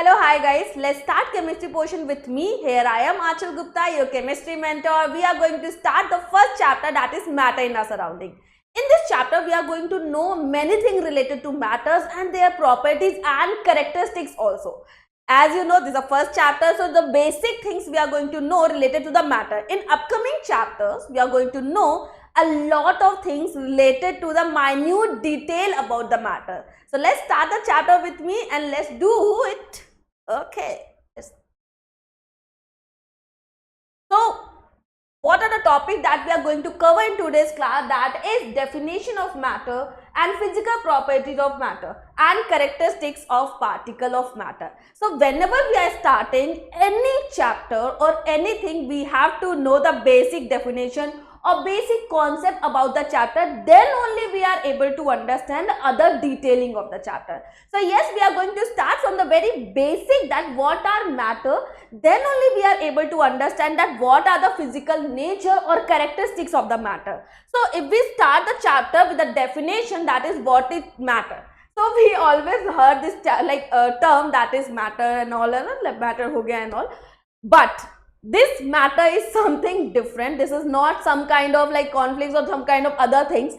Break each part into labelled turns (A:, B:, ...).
A: Hello, hi guys. Let's start chemistry portion with me. Here I am Anchal Gupta, your chemistry mentor. We are going to start the first chapter, that is matter in our surrounding. In this chapter, we are going to know many things related to matters and their properties and characteristics also. As you know, this is the first chapter, so the basic things we are going to know related to the matter. In upcoming chapters, we are going to know a lot of things related to the minute detail about the matter. So let's start the chapter with me and let's do it. Okay. So what are the topics that we are going to cover in today's class? That is definition of matter and physical properties of matter and characteristics of particle of matter. So whenever we are starting any chapter or anything, we have to know the basic definition or basic concept about the chapter, then only we are able to understand the other detailing of the chapter. So yes, we are going to start from the very basic, that what are matter, then only we are able to understand that what are the physical nature or characteristics of the matter. So if we start the chapter with the definition, that is what is matter. So we always heard this term, that is matter and all, matter ho gaya and all, but this matter is something different. This is not some kind of like conflicts or some kind of other things.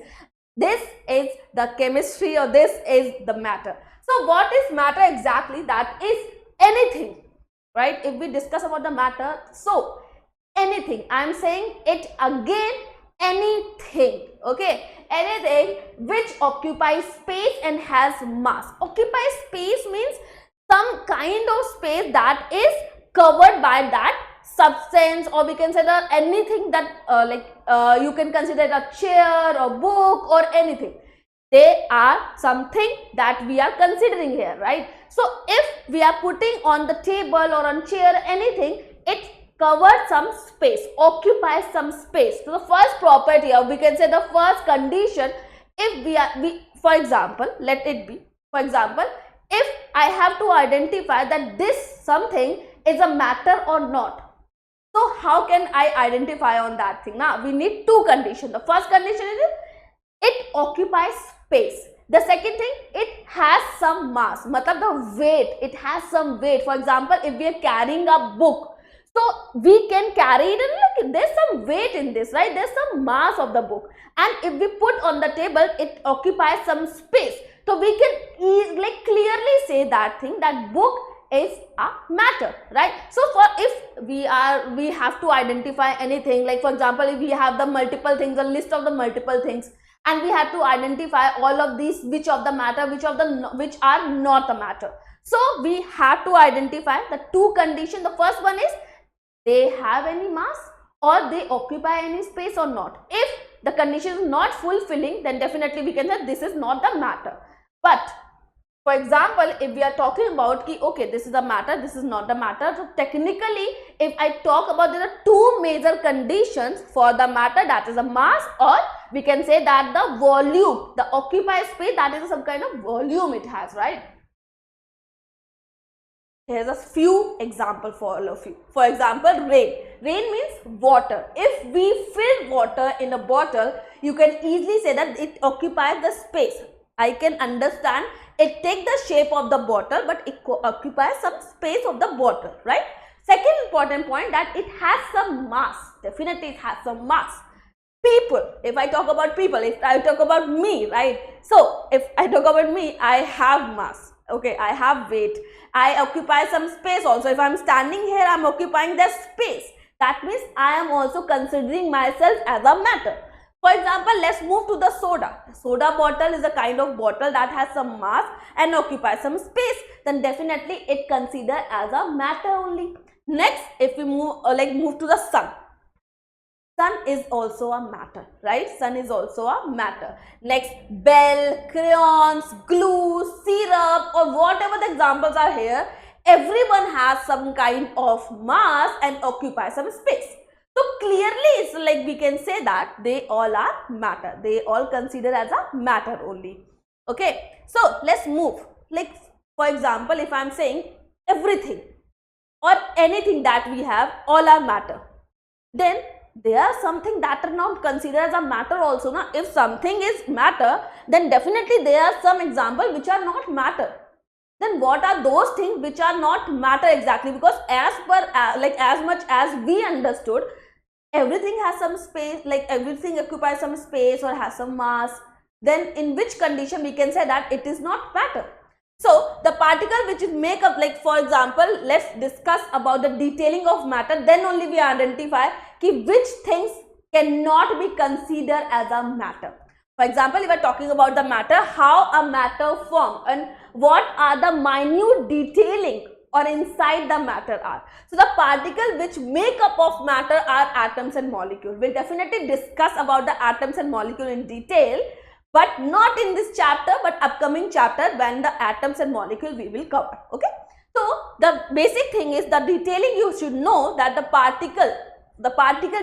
A: This is the chemistry, or this is the matter. So what is matter exactly? That is anything, right? If we discuss about the matter, so anything, I am saying it again, anything, okay, anything which occupies space and has mass. Occupy space means some kind of space that is covered by that substance, or we can say that anything that you can consider it a chair or book or anything. They are something that we are considering here, right? So if we are putting on the table or on chair anything, it covers some space, occupies some space. So the first property, or we can say the first condition, if for example, let it be, for example, if I have to identify that this something is a matter or not, so how can I identify on that thing? Now we need two conditions. The first condition is it occupies space. The second thing, it has some mass, matlab the weight, it has some weight. For example, if we are carrying a book, so we can carry it and look, there's some weight in this, right? There's some mass of the book, and if we put on the table, it occupies some space. So we can clearly say that thing, that book is a matter, right? So for if we have to identify anything, like for example, if we have the multiple things, a list of the multiple things, and we have to identify all of these, which of the matter, which are not a matter. So we have to identify the two conditions. The first one is they have any mass or they occupy any space or not. If the condition is not fulfilling, then definitely we can say this is not the matter. But for example, if we are talking about okay, this is the matter, this is not the matter. So technically, if I talk about, there are two major conditions for the matter, that is the mass, or we can say that the volume, the occupied space, that is some kind of volume it has, right? Here's a few examples for all of you. For example, rain. Rain means water. If we fill water in a bottle, you can easily say that it occupies the space. I can understand it takes the shape of the bottle, but it occupies some space of the bottle, right? Second important point, that it has some mass. Definitely it has some mass. People, if I talk about people, if I talk about me, right? So if I talk about me, I have mass, okay, I have weight, I occupy some space also. If I'm standing here, I'm occupying the space. That means I am also considering myself as a matter. For example, let's move to the soda. Soda bottle is a kind of bottle that has some mass and occupies some space. Then definitely it considered as a matter only. Next, if we move to the sun. Sun is also a matter, right? Sun is also a matter. Next, bell, crayons, glue, syrup, or whatever the examples are here, everyone has some kind of mass and occupies some space. So clearly it's like we can say that they all are matter. They all consider as a matter only. Okay. So let's move. Like for example, if I'm saying everything or anything that we have, all are matter, then there are something that are not considered as a matter also. Now, if something is matter, then definitely there are some examples which are not matter. then what are those things which are not matter exactly? Because as per as much as we understood, everything has some space, like everything occupies some space or has some mass, then in which condition we can say that it is not matter? So the particle which is make up, like for example, let's discuss about the detailing of matter, then only we identify ki which things cannot be considered as a matter. For example, if we are talking about the matter, how a matter form and what are the minute detailing or inside the matter are. So the particle which make up of matter are atoms and molecules. We'll definitely discuss about the atoms and molecule in detail, but not in this chapter, but upcoming chapter when the atoms and molecule we will cover. Okay. So the basic thing is the detailing you should know that the particle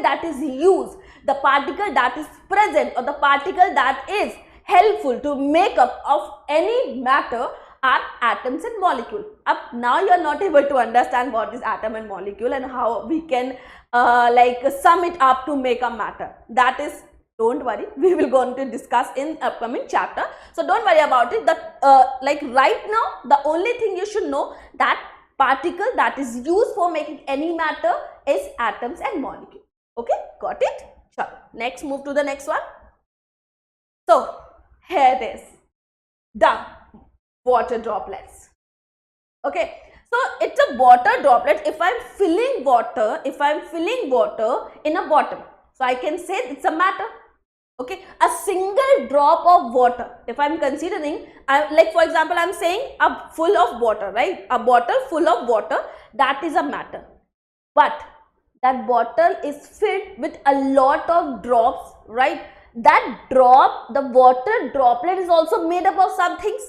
A: that is used, the particle that is present, or the particle that is helpful to make up of any matter are atoms and molecule. Up now you are not able to understand what is atom and molecule and how we can like sum it up to make a matter. That is, don't worry, we will go on to discuss in upcoming chapter. So don't worry about it. That like right now the only thing you should know that particle that is used for making any matter is atoms and molecule. Okay, got it? Sure. Next, move to the next one. So here it is, the water droplets. Okay, so it's a water droplet. If I'm filling water in a bottle, so I can say it's a matter. Okay, a single drop of water, if I'm considering, like for example, I'm saying a full of water, right? A bottle full of water, that is a matter. But that bottle is filled with a lot of drops, right? That drop, the water droplet is also made up of some things.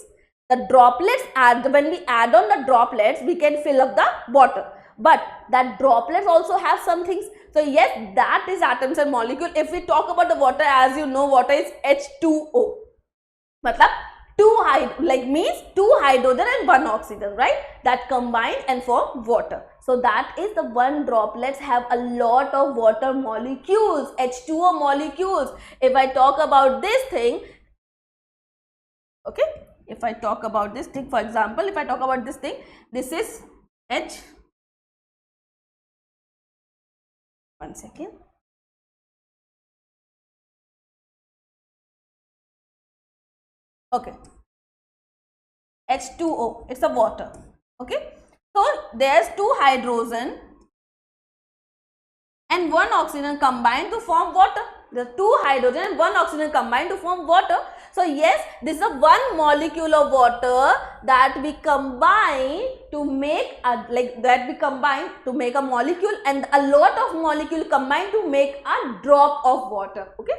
A: The droplets, when we add on the droplets, we can fill up the bottle. But that droplets also have some things. So yes, that is atoms and molecule. If we talk about the water, as you know, water is H2O. Matlab means two hydrogen and one oxygen, right? That combine and form water. So that is the one droplets have a lot of water molecules, H2O molecules. If I talk about this thing, okay, if I talk about this thing, for example, if I talk about this thing, this is H. One second. Okay. H2O, it's a water. Okay. So there's two hydrogen and one oxygen combined to form water. The two hydrogen and one oxygen combined to form water. So yes, this is a one molecule of water that we combine to make a make a molecule, and a lot of molecule combine to make a drop of water. Okay.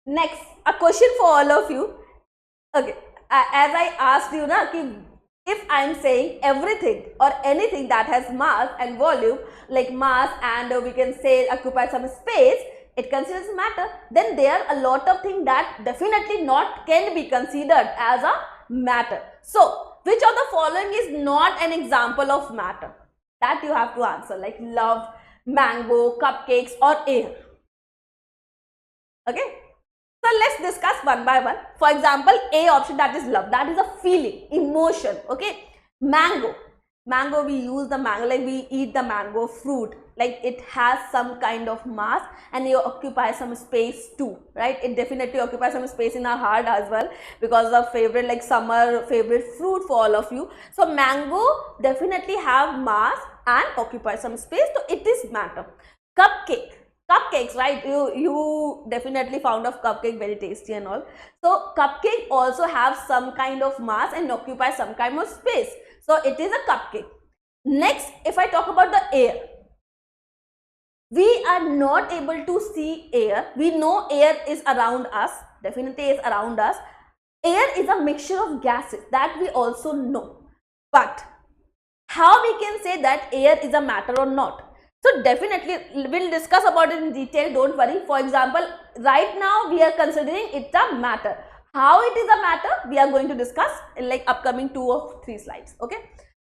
A: Next, a question for all of you. Okay, as I asked you na, if I am saying everything or anything that has mass and volume, like mass and we can say occupy some space, it considers matter, then there are a lot of things that definitely not can be considered as a matter. So which of the following is not an example of matter? That you have to answer, like love, mango, cupcakes or air. Okay. So let's discuss one by one. For example, A option, that is love. That is a feeling, emotion. Okay. Mango. Mango, we use the mango, like we eat the mango fruit. Like it has some kind of mass and you occupy some space too, right? It definitely occupies some space in our heart as well, because of favorite, like summer favorite fruit for all of you. So mango definitely have mass and occupy some space. So it is matter. Cupcake. Cupcakes, right? You definitely found of cupcake very tasty and all. So cupcake also have some kind of mass and occupy some kind of space. So it is a cupcake. Next, if I talk about the air, we are not able to see air. We know air is around us, definitely is around us. Air is a mixture of gases, that we also know. But how we can say that air is a matter or not? So definitely we'll discuss about it in detail, don't worry. For example, right now we are considering it's a matter. How it is a matter, we are going to discuss in like upcoming 2 or 3 slides. Okay.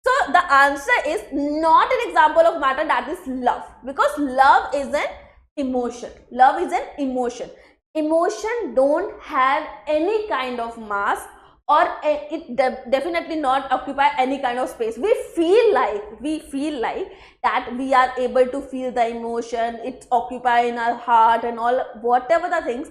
A: So the answer is not an example of matter, that is love, because love is an emotion. Love is an emotion. Emotion don't have any kind of mass or it definitely not occupy any kind of space. We feel like that we are able to feel the emotion, it occupy in our heart and all, whatever the things.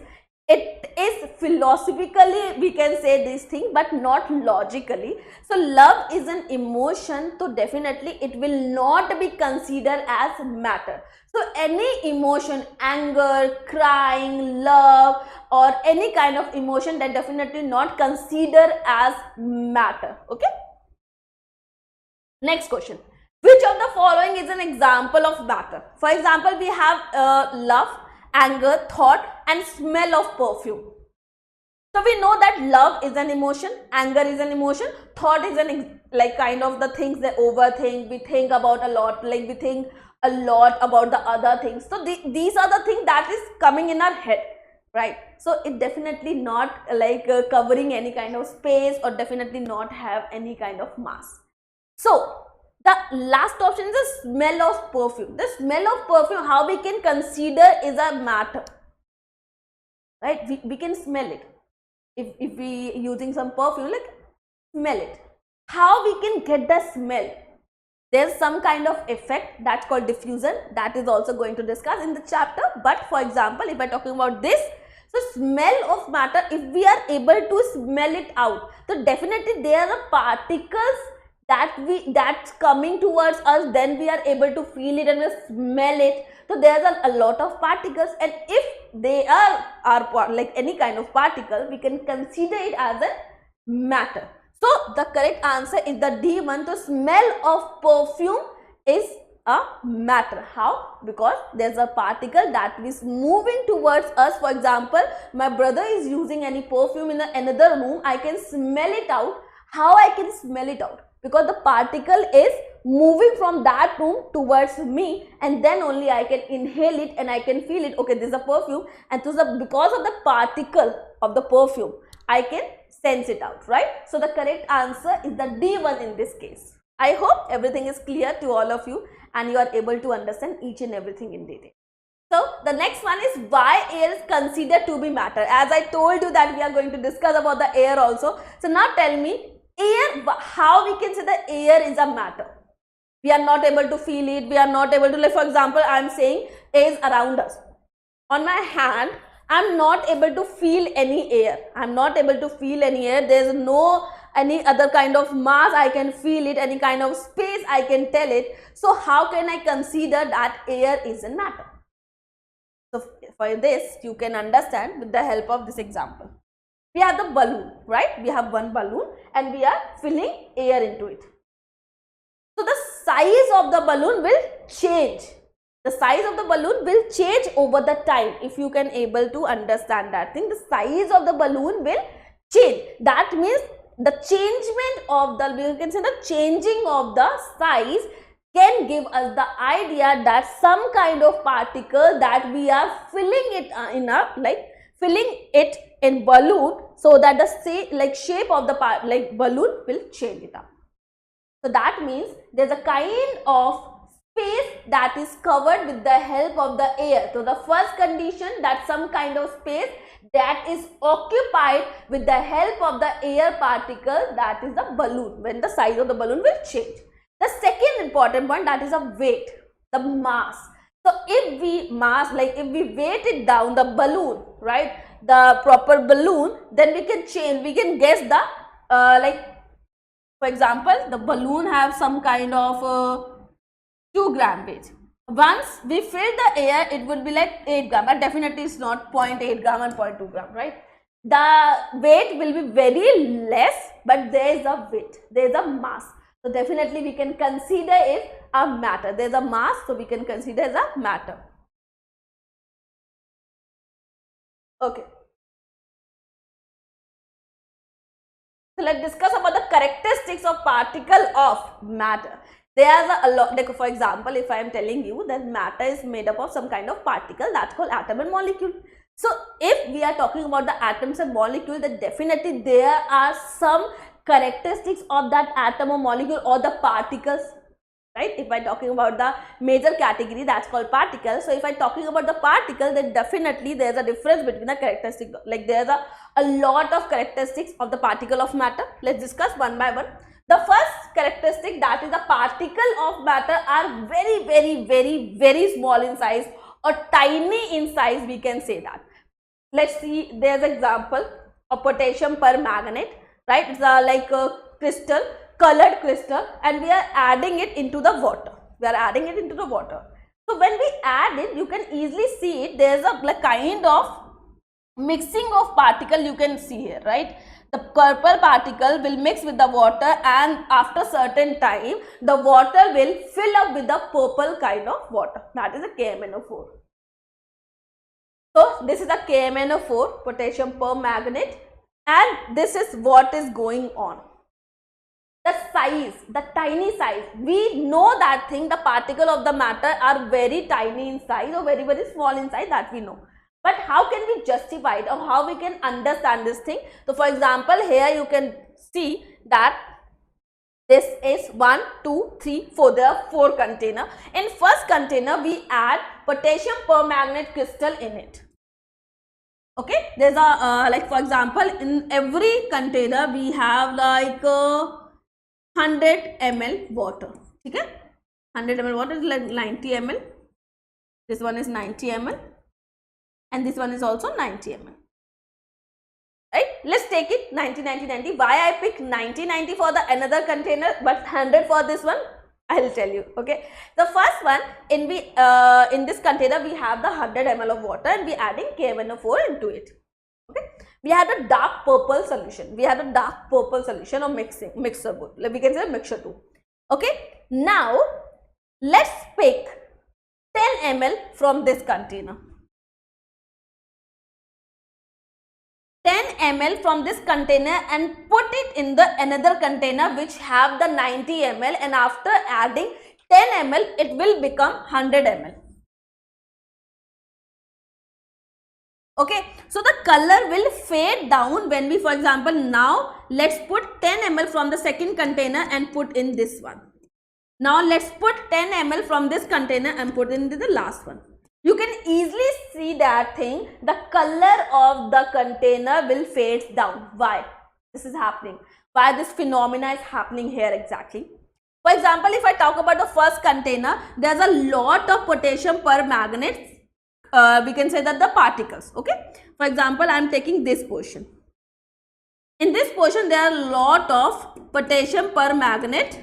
A: It is philosophically we can say this thing, but not logically. So love is an emotion, so definitely it will not be considered as matter. So any emotion, anger, crying, love, or any kind of emotion, that definitely not considered as matter. Okay. Next question. Which of the following is an example of matter? For example, we have love, anger, thought, and smell of perfume. So we know that love is an emotion, anger is an emotion, thought is an like kind of the things that overthink, we think about a lot, like we think a lot about the other things. So these are the things that is coming in our head, right? So it definitely not like covering any kind of space, or definitely not have any kind of mass. So the last option is the smell of perfume. The smell of perfume, how we can consider is a matter, right? We can smell it. If we using some perfume, like smell it. How we can get the smell? There's some kind of effect that's called diffusion, that is also going to discuss in the chapter. But for example, if I'm talking about this, so smell of matter, if we are able to smell it out, so definitely there are particles that's coming towards us, then we are able to feel it and we smell it. So there's a lot of particles, and if they are like any kind of particle, we can consider it as a matter. So the correct answer is the D one. The smell of perfume is a matter. How? Because there's a particle that is moving towards us. For example, my brother is using any perfume in another room, I can smell it out. How I can smell it out? Because the particle is moving from that room towards me, and then only I can inhale it and I can feel it. Okay, this is a perfume, and because of the particle of the perfume, I can sense it out, right? So the correct answer is the D1 in this case. I hope everything is clear to all of you and you are able to understand each and everything in detail. So the next one is why air is considered to be matter. As I told you that we are going to discuss about the air also. So now tell me, air, how we can say the air is a matter? We are not able to feel it, we are not able to, like for example, I am saying air is around us. On my hand, I am not able to feel any air. I am not able to feel any air. There is no any other kind of mass I can feel it, any kind of space I can tell it. So how can I consider that air is a matter? So for this, you can understand with the help of this example. We have the balloon, right? We have one balloon and we are filling air into it. So the size of the balloon will change. The size of the balloon will change over the time. If you can able to understand that thing, the size of the balloon will change. That means the changement of the, you can say the changing of the size can give us the idea that some kind of particle that we are filling it in a, like filling it in balloon, so that the shape of the balloon will change it up. So that means there's a kind of space that is covered with the help of the air. So the first condition, that some kind of space that is occupied with the help of the air particle, that is the balloon, when the size of the balloon will change. The second important point, that is a weight, the mass. So if we if we weight it down, the balloon, right, the proper balloon, then we can change, we can guess the for example, the balloon have some kind of 2 gram weight. Once we fill the air, it would be like 8 gram, but definitely it's not 0.8 gram and 0.2 gram, right? The weight will be very less, but there is a weight, there is a mass. So definitely we can consider it a matter. There is a mass, so we can consider as a matter. Okay. So let's discuss about the characteristics of particle of matter. There are a lot, like for example, if I am telling you that matter is made up of some kind of particle, that's called atom and molecule. So if we are talking about the atoms and molecule, then definitely there are some characteristics of that atom or molecule or the particles. right? If I talking about the major category, that's called particle. So if I talking about the particle, then definitely there's a difference between the characteristic, like there's a lot of characteristics of the particle of matter. Let's discuss one by one. The first characteristic, that is the particle of matter are very small in size or tiny in size, we can say that. Let's see, there's an example of potassium permanganate, right? It's like a crystal, colored crystal, and we are adding it into the water. So when we add it, you can easily see it. There's a like kind of mixing of particle you can see here, right? The purple particle will mix with the water, and after certain time, the water will fill up with the purple kind of water. That is a KMnO4. So this is a KMnO4, potassium permanganate, and this is what is going on. The size, the tiny size, we know that thing, the particle of the matter are very tiny in size or very small in size, that we know. But how can we justify it, or how we can understand this thing? So for example, here you can see that this is 1, 2, 3, 4. There are 4 container. In first container, we add potassium permanganate crystal in it. Okay, there's a like for example, in every container we have like 100 ml water. Okay, 100 ml water is like 90 ml. This one is 90 ml, and this one is also 90 ml. Right? Let's take it 90, 90, 90. Why I pick 90, 90 for the another container but 100 for this one? I will tell you. Okay. The first one, in this container we have the 100 ml of water, and we adding KMnO4 into it. Okay. We have a dark purple solution. Or mixture both. We can say mixture 2. Okay. Now let's pick 10 ml from this container. 10 ml from this container and put it in the another container which have the 90 ml, and after adding 10 ml it will become 100 ml. Okay, so the color will fade down when we, for example, now let's put 10 ml from the second container and put in this one. Now let's put 10 ml from this container and put in the last one. You can easily see that thing, the color of the container will fade down. Why this is happening? Why this phenomena is happening here exactly? For example, if I talk about the first container, there's a lot of potassium permanganate, we can say that the particles. Okay, for example, I am taking this portion. In this portion there are a lot of potassium permanganate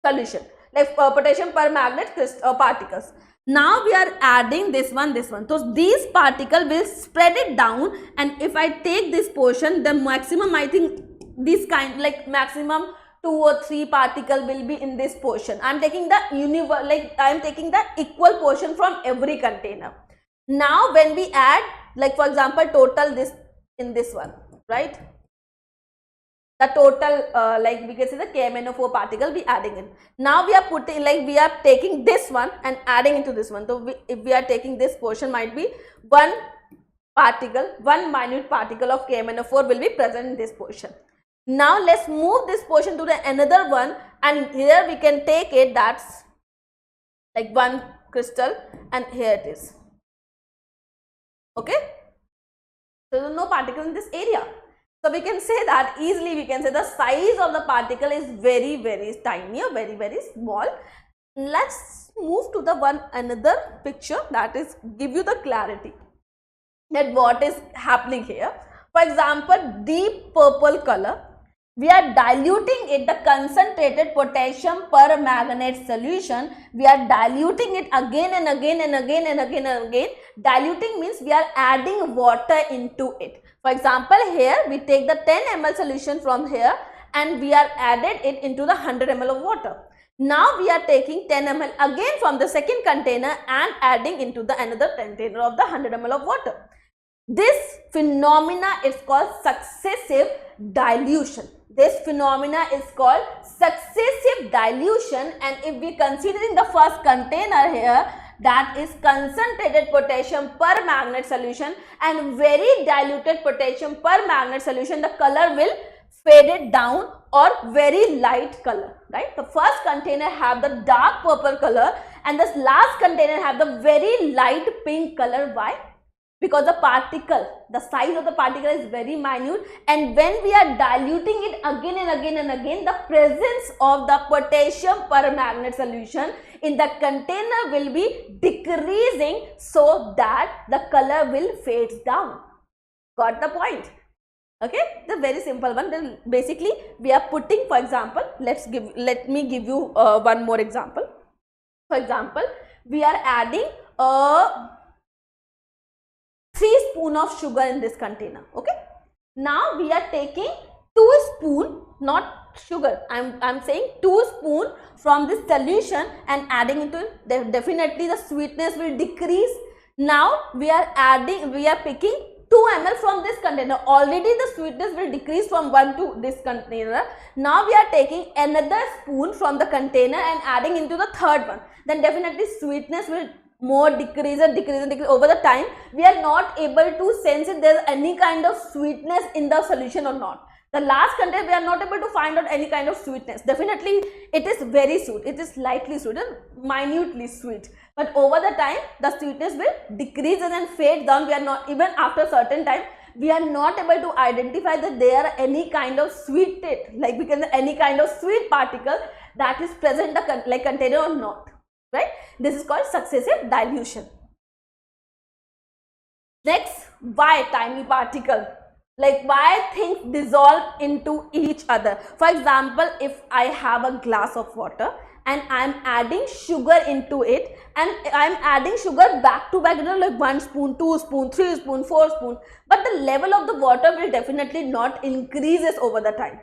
A: solution, like potassium permanganate particles. Now we are adding this one. So these particles will spread it down, and if I take this portion, the maximum, I think this kind, like maximum 2 or 3 particle will be in this portion. I am taking the equal portion from every container. Now when we add, like for example, total this in this one, right? The total like we can say the KMnO4 particle we adding in. Now we are putting, like we are taking this one and adding into this one. So if we are taking this portion, might be one minute particle of KMnO4 will be present in this portion. Now let's move this portion to the another one, and here we can take it, that's like one crystal, and here it is. Okay, so there is no particle in this area. So we can say that easily, we can say the size of the particle is very tiny or very small. Let's move to the another picture that is give you the clarity that what is happening here. For example, deep purple color, we are diluting it, the concentrated potassium permanganate solution, we are diluting it again and again. Diluting means we are adding water into it. For example, here we take the 10 ml solution from here and we are added it into the 100 ml of water. Now we are taking 10 ml again from the second container and adding into the another container of the 100 ml of water. This phenomena is called successive dilution. This phenomena is called successive dilution, and if we consider in the first container here, that is concentrated potassium permanganate solution and very diluted potassium permanganate solution, the color will fade it down or very light color, right? The first container have the dark purple color and this last container have the very light pink color. Why? Because the particle, the size of the particle is very minute, and when we are diluting it again and again and again, the presence of the potassium permanganate solution in the container will be decreasing so that the color will fade down. Got the point? Okay, the very simple one. Then basically we are putting, for example, let me give you one more example. For example, we are adding a 3 spoon of sugar in this container. Okay, now we are taking 2 spoon, not sugar, I'm saying 2 spoon from this solution and adding into it. Definitely the sweetness will decrease. Now we are picking 2 ml from this container. Already the sweetness will decrease from 1 to this container. Now we are taking another spoon from the container and adding into the third one. Then definitely sweetness will more decrease over the time. We are not able to sense if there is any kind of sweetness in the solution or not. The last container we are not able to find out any kind of sweetness. Definitely it is very sweet, it is slightly sweet and minutely sweet, but over the time the sweetness will decrease and then fade down. We are not, even after certain time we are not able to identify that there are any kind of sweet taste, like because any kind of sweet particle that is present in the container or not, right? This is called successive dilution. Next, why tiny particle? Like why things dissolve into each other. For example, if I have a glass of water and I am adding sugar into it, and I am adding sugar back to back, you know, like 1 spoon, 2 spoon, 3 spoon, 4 spoon, but the level of the water will definitely not increases over the time.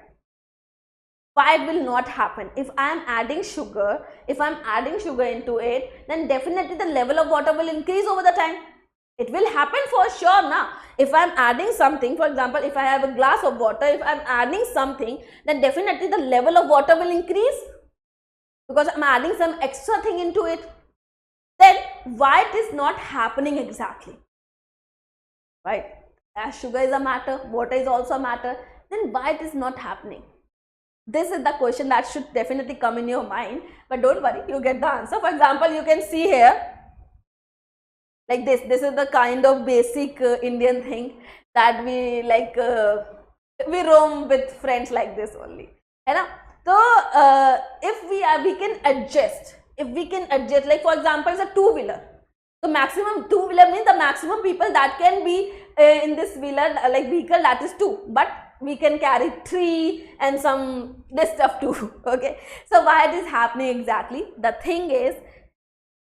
A: Why it will not happen? If I am adding sugar, into it, then definitely the level of water will increase over the time. It will happen for sure now. If I am adding something, for example, if I have a glass of water, if I am adding something, then definitely the level of water will increase because I am adding some extra thing into it. Then why it is not happening exactly? Right? As sugar is a matter, water is also a matter, then why it is not happening? This is the question that should definitely come in your mind, but don't worry, you get the answer. For example, you can see here, like this is the kind of basic Indian thing that we like, we roam with friends like this only, you know. So if we can adjust, like for example, it's a two-wheeler. So maximum two-wheeler means the maximum people that can be in this wheeler, like vehicle, that is 2, but we can carry 3 and some this stuff too. Okay, so why it is happening exactly? The thing is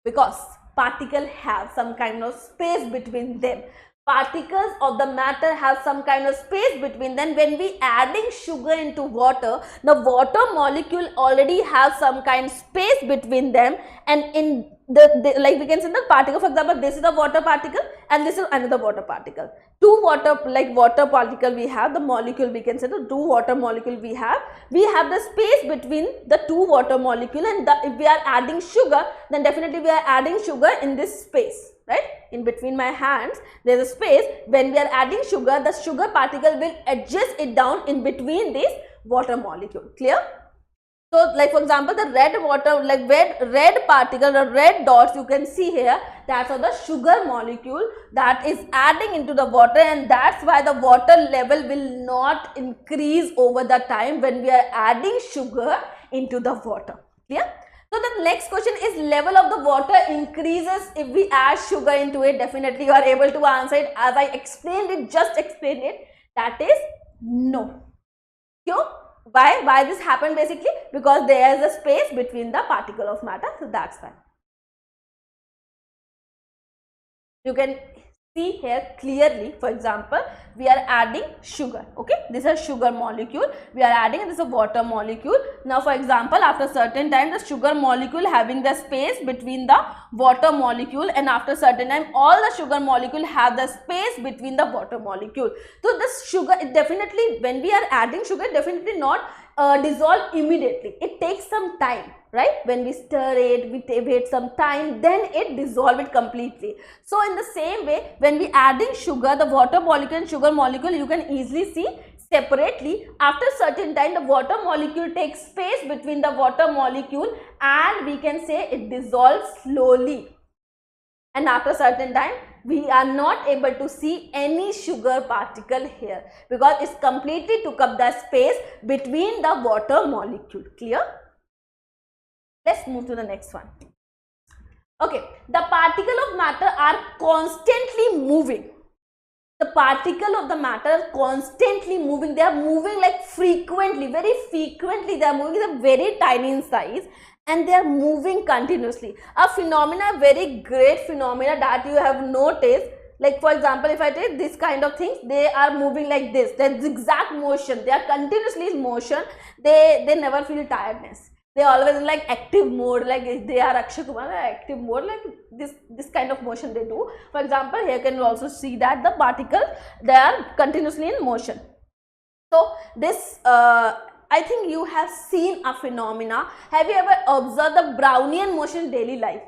A: because particles have some kind of space between them. Particles of the matter have some kind of space between them. When we adding sugar into water, the water molecule already have some kind of space between them, and in the like we can see the particle, for example, this is a water particle and this is another water particle. 2 water particle we have, the molecule we can say the 2 water molecule we have the space between the 2 water molecule, and if we are adding sugar, then definitely we are adding sugar in this space, right? In between my hands there is a space. When we are adding sugar, the sugar particle will adjust it down in between this water molecule. Clear? So like for example, the red water, like red particle, the red dots you can see here, that's of the sugar molecule that is adding into the water, and that's why the water level will not increase over the time when we are adding sugar into the water. Clear? So the next question is, level of the water increases if we add sugar into it. Definitely you are able to answer it as I explained it, just explained it. That is no. Why this happened? Basically because there is a space between the particle of matter, so that's why. You can see here clearly, for example, we are adding sugar. Okay, this is sugar molecule we are adding, and this is a water molecule. Now for example, after certain time the sugar molecule having the space between the water molecule, and after certain time all the sugar molecule have the space between the water molecule. So this sugar, it definitely, when we are adding sugar, definitely not dissolve immediately. It takes some time, right? When we stir it, we wait some time, then it dissolve it completely. So in the same way, when we adding sugar, the water molecule and sugar molecule, you can easily see separately. After certain time, the water molecule takes space between the water molecule and we can say it dissolves slowly. And after certain time, we are not able to see any sugar particle here because it's completely took up the space between the water molecule. Clear? Let's move to the next one. Okay, the particle of matter are constantly moving. The particle of the matter are constantly moving. They are moving like frequently, very frequently. They are moving. They are very tiny in size and they are moving continuously. A phenomena, very great phenomena that you have noticed. Like for example, if I take this kind of things, they are moving like this. They zigzag motion. They are continuously in motion. They never feel tiredness. They always in like active mode, like they are Akshay Kumar, active mode, like this kind of motion they do. For example, here can you also see that the particles, they are continuously in motion. So this I think you have seen a phenomena. Have you ever observed the Brownian motion in daily life?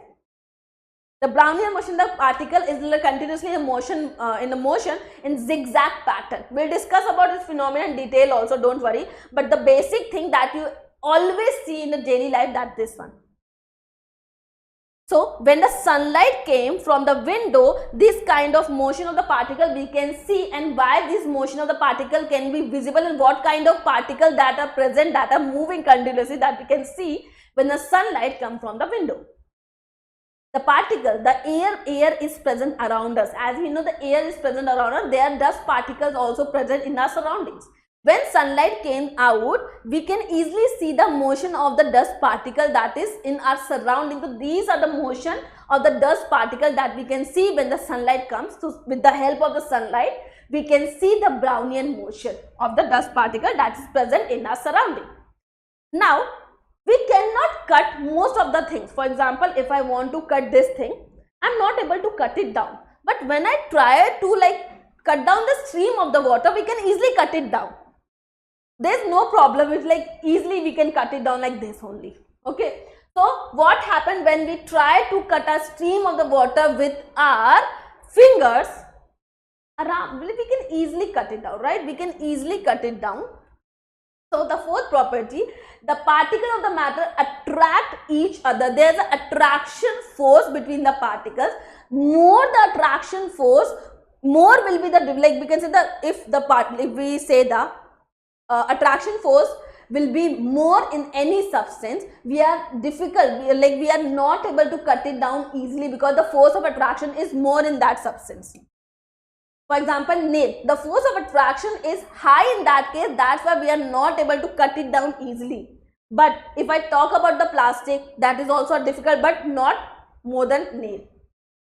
A: The Brownian motion, the particle is continuously in motion, in zigzag pattern. We'll discuss about this phenomenon in detail also, don't worry. But the basic thing that you always see in the daily life, that this one. So when the sunlight came from the window, this kind of motion of the particle we can see, and why this motion of the particle can be visible and what kind of particle that are present, that are moving continuously, that we can see when the sunlight comes from the window. The particle, the air is present around us. As we know, the air is present around us. There are dust particles also present in our surroundings. When sunlight came out, we can easily see the motion of the dust particle that is in our surrounding. So these are the motion of the dust particle that we can see when the sunlight comes. So with the help of the sunlight, we can see the Brownian motion of the dust particle that is present in our surrounding. Now, we cannot cut most of the things. For example, if I want to cut this thing, I am not able to cut it down. But when I try to cut down the stream of the water, we can easily cut it down. There's no problem. It's easily we can cut it down like this only. Okay. So what happened when we try to cut a stream of the water with our fingers around, we can easily cut it down, right? We can easily cut it down. So the fourth property, the particles of the matter attract each other. There's an attraction force between the particles. More the attraction force, more will be the, we can say if we say the attraction force will be more in any substance, we are we are not able to cut it down easily because the force of attraction is more in that substance. For example, nail, the force of attraction is high in that case, that's why we are not able to cut it down easily. But if I talk about the plastic, that is also difficult, but not more than nail.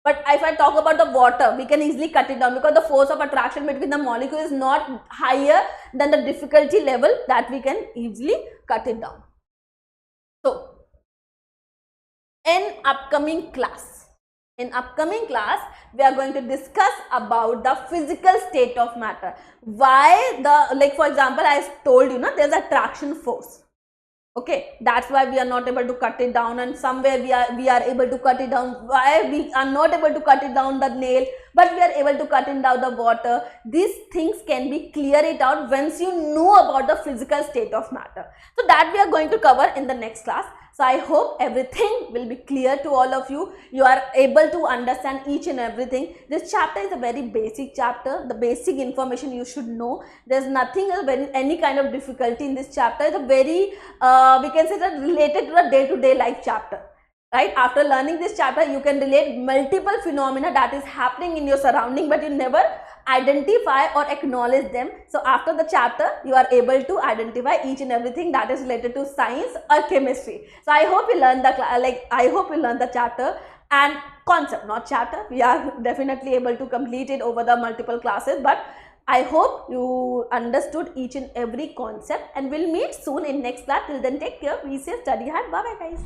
A: But if I talk about the water, we can easily cut it down because the force of attraction between the molecule is not higher than the difficulty level that we can easily cut it down. So, in upcoming class, we are going to discuss about the physical state of matter. Why for example, I told you, there's attraction force. Okay, that's why we are not able to cut it down, and somewhere we are able to cut it down. Why we are not able to cut it down the nail, but we are able to cut it down the water. These things can be clear it out once you know about the physical state of matter. So that we are going to cover in the next class. So I hope everything will be clear to all of you. You are able to understand each and everything. This chapter is a very basic chapter. The basic information you should know. There's nothing any kind of difficulty in this chapter. It's a very we can say that related to a day-to-day life chapter. Right? After learning this chapter, you can relate multiple phenomena that is happening in your surrounding, but you never identify or acknowledge them. So after the chapter, you are able to identify each and everything that is related to science or chemistry. So I hope you learn the chapter and concept, not chapter. We are definitely able to complete it over the multiple classes, but I hope you understood each and every concept, and we'll meet soon in next class. Till then, take care, be safe, study hard. Bye bye guys.